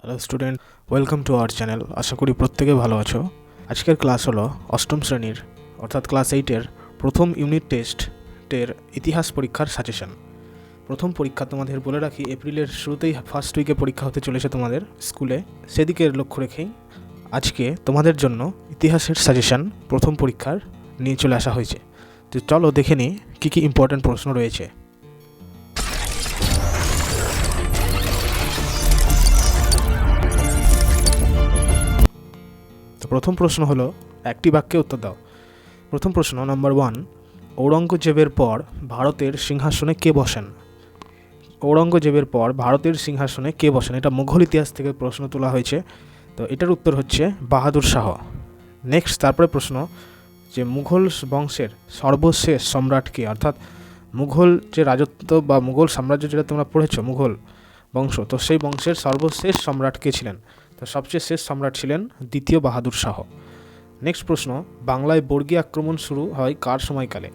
Hello student, welcome to our channel. আশা করি প্রত্যেকে ভালো আছো। আজকের ক্লাস হলো অষ্টম শ্রেণীর অর্থাৎ ক্লাস 8-এর প্রথম ইউনিট টেস্টের ইতিহাস পরীক্ষার সাজেশন। প্রথম পরীক্ষা তোমাদের বলে রাখি, এপ্রিলের শুরুতেই ফার্স্ট উইকে পরীক্ষা হতে চলেছে তোমাদের স্কুলে। সেদিকে লক্ষ্য রেখেই আজকে তোমাদের জন্য ইতিহাসের সাজেশন প্রথম পরীক্ষার নিয়ে চলে আসা হয়েছে। তো চলো দেখে নিই কী কী ইম্পর্ট্যান্ট প্রশ্ন রয়েছে। প্রথম প্রশ্ন হলো, একটি বাক্যে উত্তর দাও। প্রথম প্রশ্ন নাম্বার 1, ঔরঙ্গজেবের পর ভারতের সিংহাসনে কে বসেন? ঔরঙ্গজেবের পর ভারতের সিংহাসনে কে বসেন? এটা মুঘল ইতিহাস থেকে প্রশ্ন তোলা হয়েছে। তো এটার উত্তর হচ্ছে বাহাদুর শাহ। নেক্সট তারপরে প্রশ্ন যে মুঘল বংশের সর্বশেষ সম্রাট কে? অর্থাৎ মুঘল যে রাজত্ব বা মুঘল সাম্রাজ্য যেটা তোমরা পড়েছো মুঘল বংশ, তো সেই বংশের সর্বশেষ সম্রাট কে ছিলেন? তো সবচেয়ে শেষ সম্রাট ছিলেন দ্বিতীয় বাহাদুর শাহ। নেক্সট প্রশ্ন, বাংলায় বর্গী আক্রমণ শুরু হয় কার সময়কালে?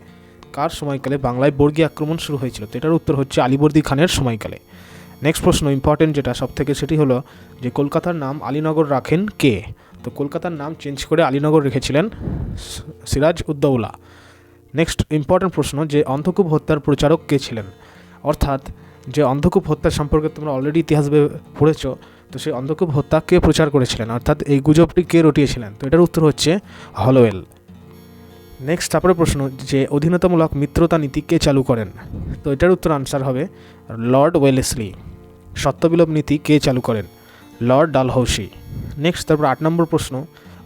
কার সময়কালে বাংলায় বর্গী আক্রমণ শুরু হয়েছিল? তো এটার উত্তর হচ্ছে আলীবর্দী খানের সময়কালে। নেক্সট প্রশ্ন ইম্পর্টেন্ট যেটা সব থেকে, সেটি হলো যে কলকাতার নাম আলীনগর রাখেন কে? তো কলকাতার নাম চেঞ্জ করে আলীনগর রেখেছিলেন সিরাজ উদ্দৌলা। নেক্সট ইম্পর্টেন্ট প্রশ্ন যে অন্ধকূপ হত্যার প্রচারক কে ছিলেন? অর্থাৎ যে অন্ধকূপ হত্যা সম্পর্কে তোমরা অলরেডি ইতিহাস পড়েছ, তো সেই অন্ধকূপ হত্যা কে প্রচার করেছিলেন? অর্থাৎ এই গুজবটি কে রটিয়েছিলেন? তো এটার উত্তর হচ্ছে হলওয়েল। নেক্সট তারপরে প্রশ্ন যে অধীনতামূলক মিত্রতা নীতি কে চালু করেন? তো এটার উত্তর আনসার হবে লর্ড ওয়েলেসলি। সত্যবিলোপ নীতি কে চালু করেন? লর্ড ডালহৌসি। নেক্সট তারপর 8 নম্বর প্রশ্ন,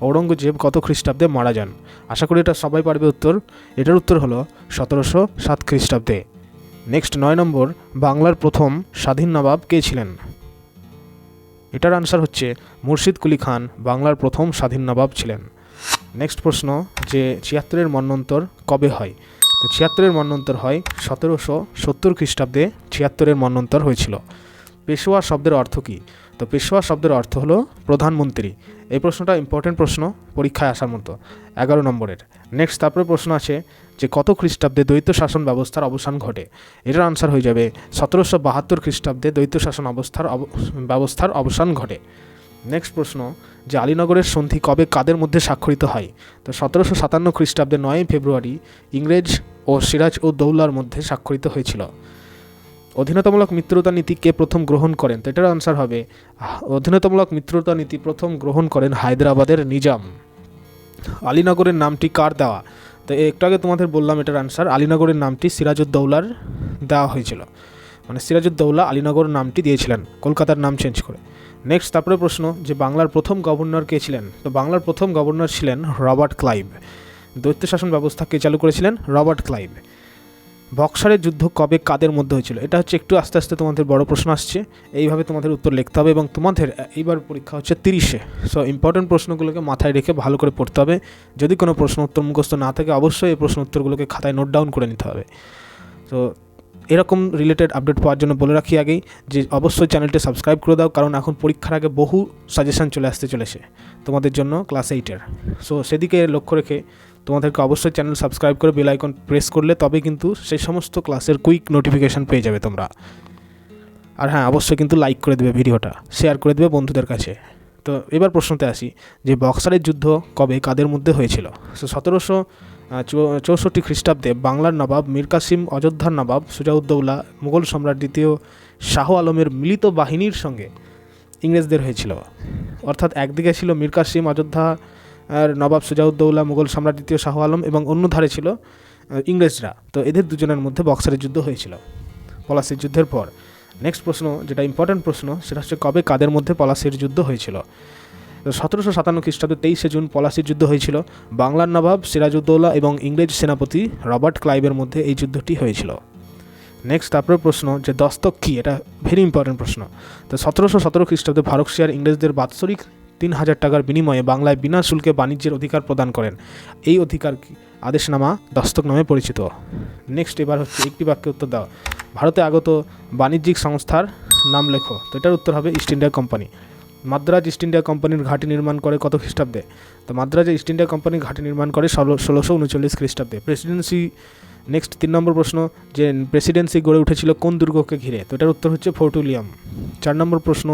ঔরঙ্গজেব কত খ্রিস্টাব্দে মারা যান? আশা করি এটা সবাই পারবে উত্তর। এটার উত্তর হলো 1707 খ্রিস্টাব্দে। নেক্সট 9 নম্বর, বাংলার প্রথম স্বাধীন নবাব কে ছিলেন? এটার আনসার হচ্ছে মুর্শিদ কুলি খান বাংলার প্রথম স্বাধীন নবাব ছিলেন। নেক্সট প্রশ্ন যে 76-এর মন্বন্তর কবে হয়? তো 76-এর মন্বন্তর হয় 1770 খ্রিস্টাব্দে 76-এর মন্বন্তর হয়েছিল। পেশোয়া শব্দের অর্থ কী? তো পেশোয়া শব্দের অর্থ হলো প্রধানমন্ত্রী। এই প্রশ্নটা ইম্পর্টেন্ট প্রশ্ন, পরীক্ষায় আসার মতো, 11 নম্বরের। নেক্সট তারপরে প্রশ্ন আছে যে কত খ্রিস্টাব্দে দ্বৈত শাসন ব্যবস্থার অবসান ঘটে? এটার আনসার হয়ে যাবে 1772 খ্রিস্টাব্দে দ্বৈত শাসন ব্যবস্থার অবসান ঘটে। নেক্সট প্রশ্ন যে আলীনগরের সন্ধি কবে কাদের মধ্যে স্বাক্ষরিত হয়? তো 1757 খ্রিস্টাব্দে 9 ফেব্রুয়ারি ইংরেজ ও সিরাজ উদ্দৌলার মধ্যে স্বাক্ষরিত হয়েছিল। অধীনতামূলক মিত্রতা নীতি কে প্রথম গ্রহণ করেন? তো এটার আনসার হবে অধীনতামূলক মিত্রতা নীতি প্রথম গ্রহণ করেন হায়দ্রাবাদের নিজাম। আলীনগরের নামটি কার দেওয়া? তো একটু আগে তোমাদের বললাম এটার আনসার, আলীনগরের নামটি সিরাজউদ্দৌলার দেওয়া হয়েছিল। মানে সিরাজউদ্দৌলা আলীনগর নামটি দিয়েছিলেন কলকাতার নাম চেঞ্জ করে। নেক্সট তারপরে প্রশ্ন যে বাংলার প্রথম গভর্নর কে ছিলেন? তো বাংলার প্রথম গভর্নর ছিলেন রবার্ট ক্লাইভ। দ্বৈত শাসন ব্যবস্থা কে চালু করেছিলেন? Robert Clive. বক্সারের যুদ্ধ কবে কাদের মধ্যে হয়েছিল? এটা হচ্ছে একটু আস্তে আস্তে তোমাদের বড় প্রশ্ন আসছে, এইভাবে তোমাদের উত্তর লিখতে হবে এবং তোমাদের এইবার পরীক্ষা হচ্ছে 30-এ। সো ইম্পর্টেন্ট প্রশ্নগুলোকে মাথায় রেখে ভালো করে পড়তে হবে। যদি কোনো প্রশ্ন উত্তর মুখস্থ না থাকে অবশ্যই এই প্রশ্ন উত্তরগুলোকে খাতায় নোট ডাউন করে নিতে হবে। তো এরকম রিলেটেড আপডেট পাওয়ার জন্য বলে রাখি আগেই যে অবশ্যই চ্যানেলটি সাবস্ক্রাইব করে দাও, কারণ এখন পরীক্ষার আগে বহু সাজেশান চলে আসতে চলেছে তোমাদের জন্য ক্লাস 8-এর। সো সেদিকে লক্ষ্য রেখে তোমাদেরকে অবশ্যই চ্যানেল সাবস্ক্রাইব করে বেল আইকন প্রেস করলে তবে কিন্তু সেই সমস্ত ক্লাসের কুইক নোটিফিকেশান পেয়ে যাবে তোমরা। আর হ্যাঁ, অবশ্যই কিন্তু লাইক করে দেবে ভিডিওটা, শেয়ার করে দেবে বন্ধুদের কাছে। তো এবার প্রশ্নতে আসি যে বক্সারের যুদ্ধ কবে কাদের মধ্যে হয়েছিল? সো 1764 খ্রিস্টাব্দে বাংলার নবাব মীর কাসিম, অযোধ্যার নবাব সুজাউদ্দৌলা, মুঘল সম্রাট দ্বিতীয় শাহ আলমের মিলিত বাহিনীর সঙ্গে ইংরেজদের হয়েছিল। অর্থাৎ একদিকে ছিল মীর কাসিম, অযোধ্যা আর নবাব সুজাউদ্দৌলা, মুঘল সম্রাট দ্বিতীয় শাহ আলম, এবং অন্য ধারে ছিল ইংরেজরা। তো এদের দুজনের মধ্যে বক্সারের যুদ্ধ হয়েছিল পলাশির যুদ্ধের পর। নেক্সট প্রশ্ন যেটা ইম্পর্ট্যান্ট প্রশ্ন, সেটা হচ্ছে কবে কাদের মধ্যে পলাশির যুদ্ধ হয়েছিল? 1757 খ্রিস্টাব্দে 23শে জুন পলাশির যুদ্ধ হয়েছিল। বাংলার নবাব সিরাজউদ্দৌলা এবং ইংরেজ সেনাপতি রবার্ট ক্লাইভের মধ্যে এই যুদ্ধটি হয়েছিল। নেক্সট তারপরে প্রশ্ন যে দস্তক কী? এটা ভেরি ইম্পর্টেন্ট প্রশ্ন। তো 1717 খ্রিস্টাব্দে ফারুকশিয়ার ইংরেজদের বাৎসরিক 3000 টাকার বিনিময়ে বাংলায় বিনা শুল্কে বাণিজ্যের অধিকার প্রদান করেন। এই অধিকার আদেশনামা দস্তক নামে পরিচিত। নেক্সট এবার হচ্ছে একটি বাক্যে উত্তর দাও। ভারতে আগত বাণিজ্যিক সংস্থার নাম লেখো। তো এটার উত্তর হবে east India company. Madras east India কোম্পানির ঘাঁটি নির্মাণ করে কত খ্রিস্টাব্দে? তো মাদ্রাজে ইস্ট ইন্ডিয়া কোম্পানির ঘাঁটি নির্মাণ করে 1639 খ্রিস্টাব্দে। প্রেসিডেন্সি নেক্সট 3 নম্বর প্রশ্ন যে প্রেসিডেন্সি গড়ে উঠেছিল কোন দুর্গকে ঘিরে? তো এটার উত্তর হচ্ছে ফোর্ট উইলিয়াম। 4 নম্বর প্রশ্ন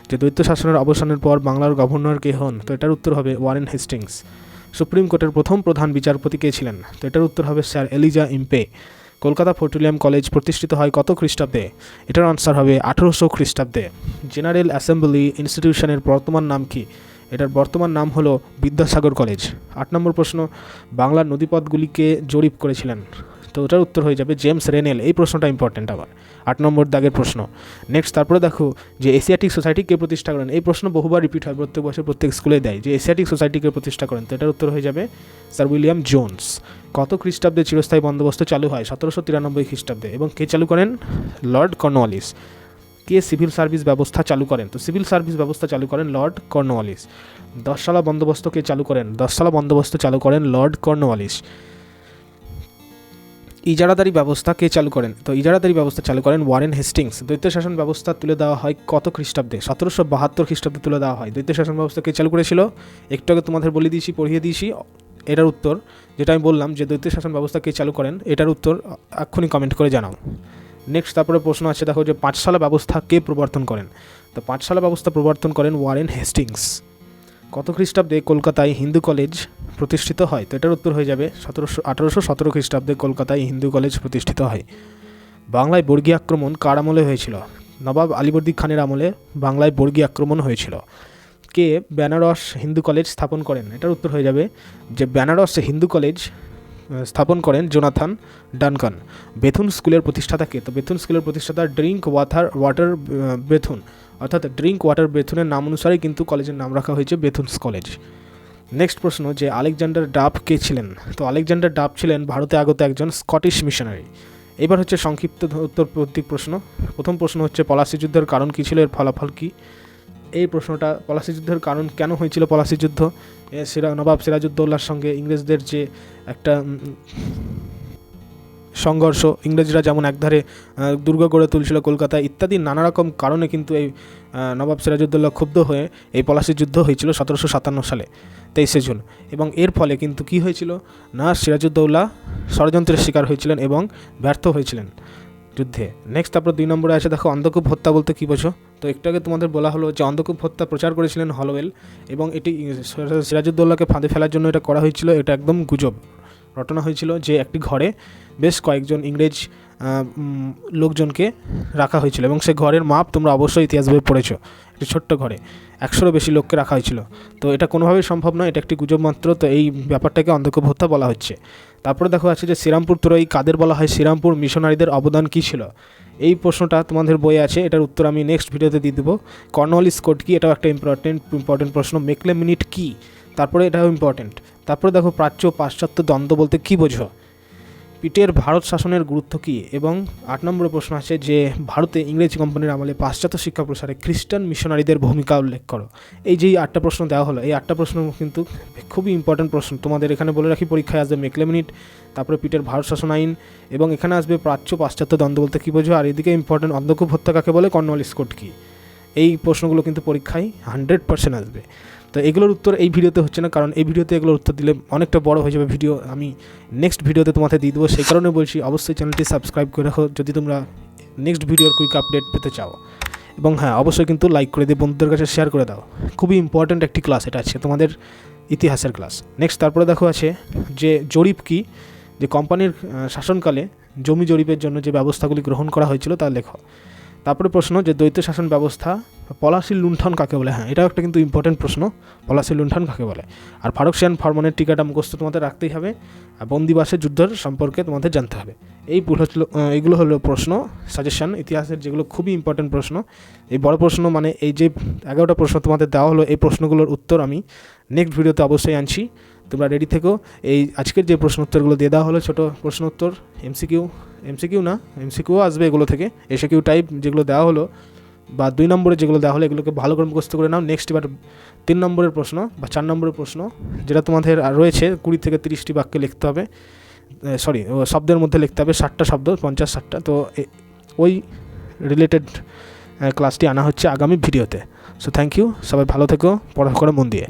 যে দ্বৈত শাসনের অবসানের পর বাংলার গভর্নর কে হন? তো এটার উত্তর হবে ওয়ারেন হেস্টিংস। সুপ্রিম কোর্টের প্রথম প্রধান বিচারপতি কে ছিলেন? তো এটার উত্তর হবে sir Eliza Impey. Kolkata petroleum college প্রতিষ্ঠিত হয় কত খ্রিস্টাব্দে? এটার আনসার হবে 1800 খ্রিস্টাব্দে। জেনারেল অ্যাসেম্বলি ইনস্টিটিউশনের বর্তমান নাম কি? এটার বর্তমান নাম হলো বিদ্যাসাগর কলেজ। 8 নম্বর প্রশ্ন, বাংলার নদীপথগুলিকে জরিপ করেছিলেন? তো ওটার উত্তর হয়ে যাবে জেমস রেনেল। এই প্রশ্নটা ইম্পর্টেন্ট আবার, 8 নম্বর দাগের প্রশ্ন। নেক্সট তারপরে দেখো যে এশিয়াটিক সোসাইটি কে প্রতিষ্ঠা করেন? এই প্রশ্ন বহুবার রিপিট হয়, প্রত্যেক বছর প্রত্যেক স্কুলে দেয় যে এশিয়াটিক সোসাইটিকে প্রতিষ্ঠা করেন। তো এটার উত্তর হয়ে যাবে স্যার উইলিয়াম জোন্স। কত খ্রিস্টাব্দে চিরস্থায়ী বন্দোবস্ত চালু হয়? 1793 খ্রিস্টাব্দে। এবং কে চালু করেন? Lord Cornwallis. কে সিভিল সার্ভিস ব্যবস্থা চালু করেন? তো সিভিল সার্ভিস ব্যবস্থা চালু করেন লর্ড কর্নওয়ালিস। 10 সালা বন্দোবস্ত কে চালু করেন? 10 সালা বন্দোবস্ত চালু করেন লর্ড কর্নওয়ালিস। ইজারাদারি ব্যবস্থা কে চালু করেন? তো ইজারাদারি ব্যবস্থা চালু করেন ওয়ারেন হেস্টিংস। দ্বৈত শাসন ব্যবস্থা তুলে দেওয়া হয় কত খ্রিস্টাব্দে? 1772 খ্রিস্টাব্দে তুলে দেওয়া হয়। দ্বৈত শাসন ব্যবস্থা কে চালু করেছিল? একটু আগে তোমাদের বলে দিয়েছি, পড়িয়ে দিয়েছি। এটার উত্তর যেটা আমি বললাম যে দ্বৈত শাসন ব্যবস্থা কে চালু করেন, এটার উত্তর এক্ষুনি কমেন্ট করে জানাও। নেক্সট তারপরে প্রশ্ন আছে, দেখো যে 5 সালা ব্যবস্থা কে প্রবর্তন করেন? তো 5 সালা ব্যবস্থা প্রবর্তন করেন ওয়ারেন হেস্টিংস। কত খ্রিস্টাব্দে কলকাতায় হিন্দু কলেজ প্রতিষ্ঠিত হয়? তো এটার উত্তর হয়ে যাবে 1817 খ্রিস্টাব্দে কলকাতায় হিন্দু কলেজ প্রতিষ্ঠিত হয়। বাংলায় বর্গী আক্রমণ কার আমলে হয়েছিল? নবাব আলীবর্দী খানের আমলে বাংলায় বর্গী আক্রমণ হয়েছিল। কে বেনারস হিন্দু কলেজ স্থাপন করেন? এটার উত্তর হয়ে যাবে যে বেনারস হিন্দু কলেজ স্থাপন করেন জোনাথন ডানকান। বেথুন স্কুলের প্রতিষ্ঠাতা কে? তো বেথুন স্কুলের প্রতিষ্ঠাতা ড্রিঙ্ক ওয়াটার বেথুন, অর্থাৎ ড্রিঙ্ক ওয়াটার বেথুনের নাম অনুসারেই কিন্তু কলেজের নাম রাখা হয়েছে বেথুনস কলেজ। নেক্সট প্রশ্ন, যে আলেকজান্ডার ডাফ কে ছিলেন? তো আলেকজান্ডার ডাফ ছিলেন ভারতে আগত একজন স্কটিশ মিশনারি। এবার হচ্ছে সংক্ষিপ্ত উত্তর প্রত্যেক প্রশ্ন। প্রথম প্রশ্ন হচ্ছে পলাশী যুদ্ধের কারণ কী ছিল, এর ফলাফল কী? এই প্রশ্নটা, পলাশী যুদ্ধের কারণ কেন হয়েছিল পলাশী যুদ্ধ? নবাব সিরাজউদ্দৌলার সঙ্গে ইংরেজদের যে একটা সংঘর্ষ, ইংরেজরা যেমন একধারে দুর্গ গড়ে তুলছিল কলকাতায় ইত্যাদি নানা রকম কারণে কিন্তু এই নবাব সিরাজউদ্দৌলা ক্ষুব্ধ হয়ে এই পলাশী যুদ্ধ হয়েছিল 1757 সালে 23শে জুন। এবং এর ফলে কিন্তু কী হয়েছিল না, সিরাজউদ্দৌলা ষড়যন্ত্রের শিকার হয়েছিলেন এবং ব্যর্থ হয়েছিলেন যুদ্ধে। নেক্সট তারপর 2 নম্বরে আছে, দেখো অন্ধকূপ হত্যা বলতে কী বোঝো? তো একটু আগে তোমাদের বলা হলো যে অন্ধকূপ হত্যা প্রচার করেছিলেন হলওয়েল এবং এটি সিরাজউদ্দৌলাকে ফাঁদে ফেলার জন্য এটা করা হয়েছিল। এটা একদম গুজব রটনা হয়েছিল যে একটি ঘরে বেশ কয়েকজন ইংরেজ লোকজনকে রাখা হয়েছিল এবং সে ঘরের মাপ তোমরা অবশ্যই ইতিহাস বই পড়েছো। একটি ছোট্ট ঘরে 100-রও বেশি লোককে রাখা হয়েছিল। তো এটা কোনোভাবেই সম্ভব নয়, এটা একটি গুজব মাত্র। তো এই ব্যাপারটাকে অন্ধকূপ হত্যা বলা হচ্ছে। তারপরে দেখো আছে যে শ্রীরামপুর ত্রয়ী কাদের বলা হয়? শ্রীরামপুর মিশনারিদের অবদান কী ছিল? এই প্রশ্নটা তোমাদের বইয়ে আছে, এটার উত্তর আমি নেক্সট ভিডিওতে দিয়ে দেবো। কর্নওয়ালিস কোড কি? এটাও একটা ইম্পর্টেন্ট প্রশ্ন। মেকলে মিনিট কি? তারপরে এটাও ইম্পর্টেন্ট। তারপরে দেখো প্রাচ্য পাশ্চাত্য দ্বন্দ্ব বলতে কী বোঝো? পিটের ভারত শাসনের গুরুত্ব কী? এবং 8 নম্বরের প্রশ্ন আছে যে ভারতে ইংরেজ কোম্পানির আমলে পাশ্চাত্য শিক্ষা প্রসারে খ্রিস্টান মিশনারিদের ভূমিকা উল্লেখ করো। এই যে 8টা প্রশ্ন দেওয়া হলো, এই 8টা প্রশ্ন কিন্তু খুবই ইম্পর্টেন্ট প্রশ্ন। তোমাদের এখানে বলে রাখি, পরীক্ষায় আসবে মেকলে মিনিট, তারপরে পিটের ভারত শাসন আইন, এবং এখানে আসবে প্রাচ্য পাশ্চাত্য দ্বন্দ্ব বলতে কী বোঝো। আর এদিকে ইম্পর্টেন্ট অন্ধকূপ হত্যা কাকে বলে, কর্নওয়ালিস কোড কী। এই প্রশ্নগুলো কিন্তু পরীক্ষায় 100% আসবে। তো এগুলোর উত্তর এই ভিডিওতে হচ্ছে না, কারণ এই ভিডিওতে এগুলোর উত্তর দিলে অনেকটা বড় হয়ে যাবে ভিডিও। আমি নেক্সট ভিডিওতে তোমাদের দিয়ে দেবো। সেই কারণে বলছি অবশ্যই চ্যানেলটি সাবস্ক্রাইব করে রাখো যদি তোমরা নেক্সট ভিডিওর কুইক আপডেট পেতে চাও। এবং হ্যাঁ, অবশ্যই কিন্তু লাইক করে দিয়ে বন্ধুদের কাছে শেয়ার করে দাও। খুবই ইম্পর্ট্যান্ট একটি ক্লাস এটা আছে, তোমাদের ইতিহাসের ক্লাস। নেক্সট তারপরে দেখো আছে যে জরিপ কি? যে কোম্পানির শাসনকালে জমি জরিপের জন্য যে ব্যবস্থাগুলি গ্রহণ করা হয়েছিল তা লেখো। তারপরে প্রশ্ন, যে দ্বৈত শাসন ব্যবস্থা পলাশীর লুণ্ঠন কাকে বলে? হ্যাঁ, এটাও একটা কিন্তু ইম্পর্টেন্ট প্রশ্ন, পলাশীর লুণ্ঠন কাকে বলে। আর ফারুকশিয়ান ফরমানের টিকাটা মুখস্থ তোমাদের রাখতেই হবে। আর বন্দিবাসের যুদ্ধের সম্পর্কে তোমাদের জানতে হবে। এইগুলো হলো প্রশ্ন সাজেশন ইতিহাসের, যেগুলো খুবই ইম্পর্টেন্ট প্রশ্ন। এই বড় প্রশ্ন মানে এই যে 11টা প্রশ্ন তোমাদের দেওয়া হলো, এই প্রশ্নগুলোর উত্তর আমি নেক্সট ভিডিওতে অবশ্যই আনছি। তোমরা রেডি থেকো। এই আজকের যে প্রশ্ন উত্তরগুলো দিয়ে দেওয়া হলো, ছোটো প্রশ্ন উত্তর, এমসিকিউ আসবে এগুলো থেকে, এসএকিউ টাইপ যেগুলো দেওয়া হলো বা 2 নম্বরে যেগুলো দেওয়া হলো, এগুলোকে ভালো করে মুখস্থ করে নাও। নেক্সট এবার 3 নম্বরের প্রশ্ন বা 4 নম্বরের প্রশ্ন, যেটা তোমাদের রয়েছে 20 থেকে 30টি বাক্যে লিখতে হবে, শব্দের মধ্যে লিখতে হবে, 60টা শব্দ, 50-60টা। তো ওই রিলেটেড ক্লাসটি আনা হচ্ছে আগামী ভিডিওতে। সো থ্যাংক ইউ, সবাই ভালো থেকো, পড়াশোনা মন দিয়ে।